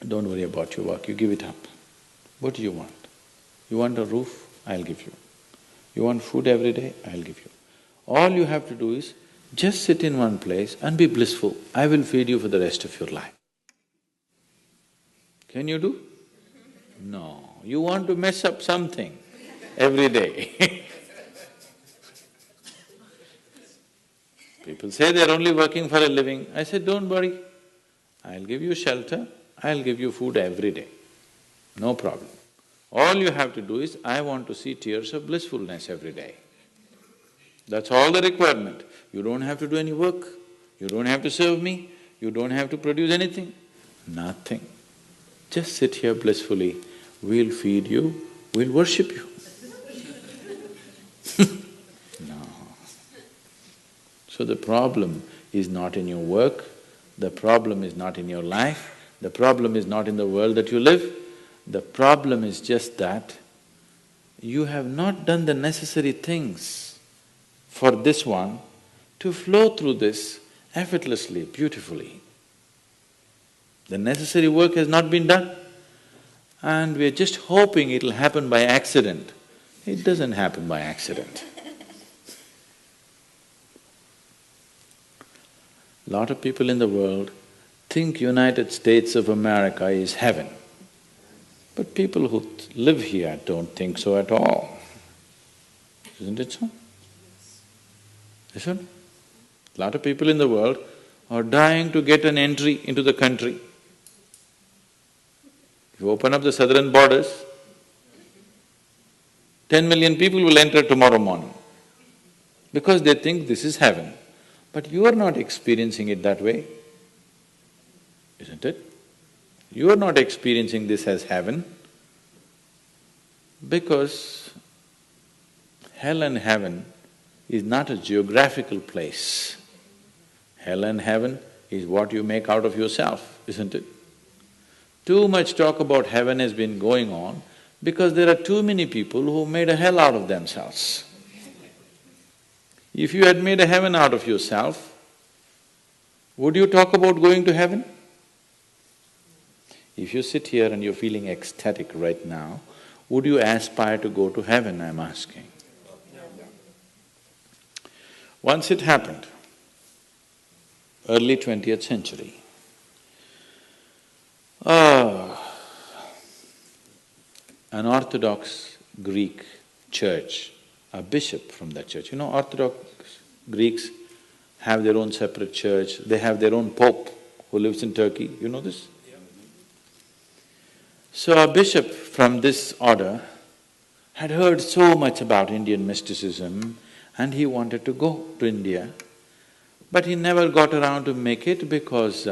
don't worry about your work, you give it up. What do you want? You want a roof? I'll give you. You want food every day? I'll give you. All you have to do is just sit in one place and be blissful. I will feed you for the rest of your life. Can you do? No, you want to mess up something every day. People say they're only working for a living. I said, don't worry, I'll give you shelter, I'll give you food every day, no problem. All you have to do is, I want to see tears of blissfulness every day. That's all the requirement. You don't have to do any work, you don't have to serve me, you don't have to produce anything, nothing. Just sit here blissfully, we'll feed you, we'll worship you. No. So the problem is not in your work, the problem is not in your life, the problem is not in the world that you live, the problem is just that you have not done the necessary things for this one to flow through this effortlessly, beautifully. The necessary work has not been done and we're just hoping it'll happen by accident. It doesn't happen by accident. Lot of people in the world think United States of America is heaven. But people who live here don't think so at all. Isn't it so? Isn't it? A lot of people in the world are dying to get an entry into the country. If you open up the southern borders, 10 million people will enter tomorrow morning because they think this is heaven. But you are not experiencing it that way, isn't it? You are not experiencing this as heaven because hell and heaven is not a geographical place. Hell and heaven is what you make out of yourself, isn't it? Too much talk about heaven has been going on because there are too many people who made a hell out of themselves. If you had made a heaven out of yourself, would you talk about going to heaven? If you sit here and you're feeling ecstatic right now, would you aspire to go to heaven, I'm asking? Once it happened, early 20th century, an Orthodox Greek church, a bishop from that church, Orthodox Greeks have their own separate church, they have their own pope who lives in Turkey, you know this? So a bishop from this order had heard so much about Indian mysticism and he wanted to go to India, but he never got around to make it because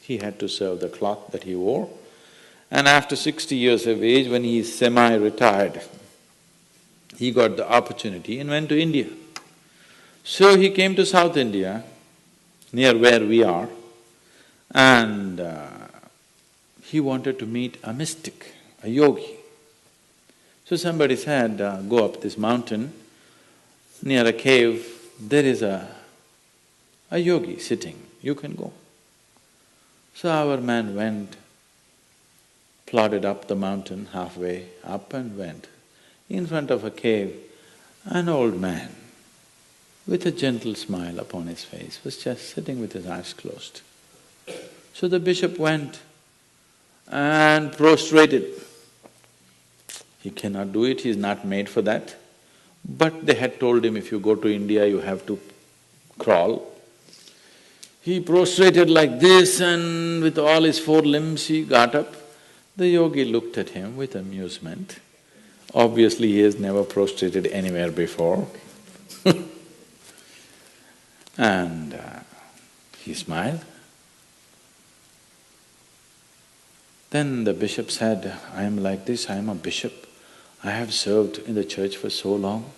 he had to serve the cloth that he wore. And after 60 years of age, when he is semi-retired, he got the opportunity and went to India. So he came to South India, near where we are, and he wanted to meet a mystic, a yogi. So somebody said, go up this mountain, near a cave, there is a yogi sitting, you can go. So our man went, plodded up the mountain, halfway up and went. In front of a cave, an old man with a gentle smile upon his face was just sitting with his eyes closed. So the bishop went and prostrated. He cannot do it, he is not made for that. But they had told him, if you go to India, you have to crawl. He prostrated like this and with all his four limbs he got up. The yogi looked at him with amusement. Obviously, he has never prostrated anywhere before. And he smiled. Then the bishop said, I am like this, I am a bishop. I have served in the church for so long,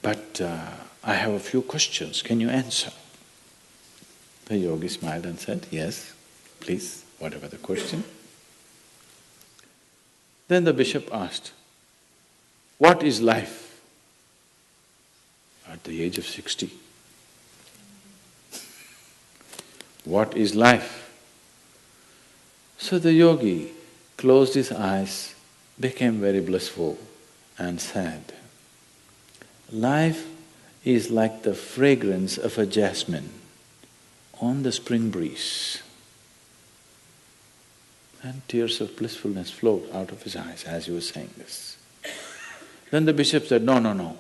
but I have a few questions, can you answer? The yogi smiled and said, yes, please, whatever the question. Then the bishop asked, what is life? At the age of 60. What is life? So the yogi closed his eyes, became very blissful and said, life is like the fragrance of a jasmine on the spring breeze. And tears of blissfulness flowed out of his eyes as he was saying this. Then the bishop said, no, no, no.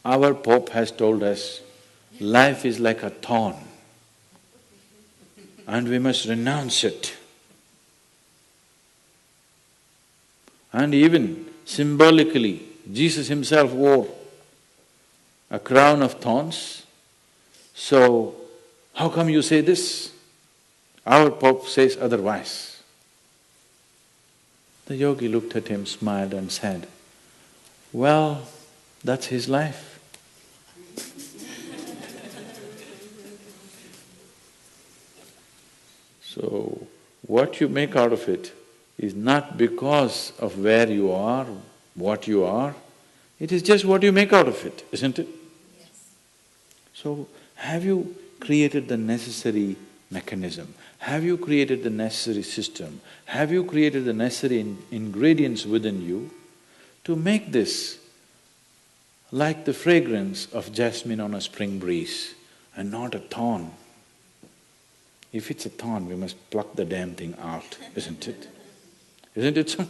Our Pope has told us life is like a thorn and we must renounce it. And even symbolically, Jesus himself wore a crown of thorns. So, how come you say this? Our Pope says otherwise. The yogi looked at him, smiled and said, well, that's his life. So, what you make out of it is not because of where you are, what you are, it is just what you make out of it, isn't it? Yes. So, have you created the necessary mechanism? Have you created the necessary system? Have you created the necessary ingredients within you to make this like the fragrance of jasmine on a spring breeze and not a thorn? If it's a thorn, we must pluck the damn thing out, isn't it? Isn't it so?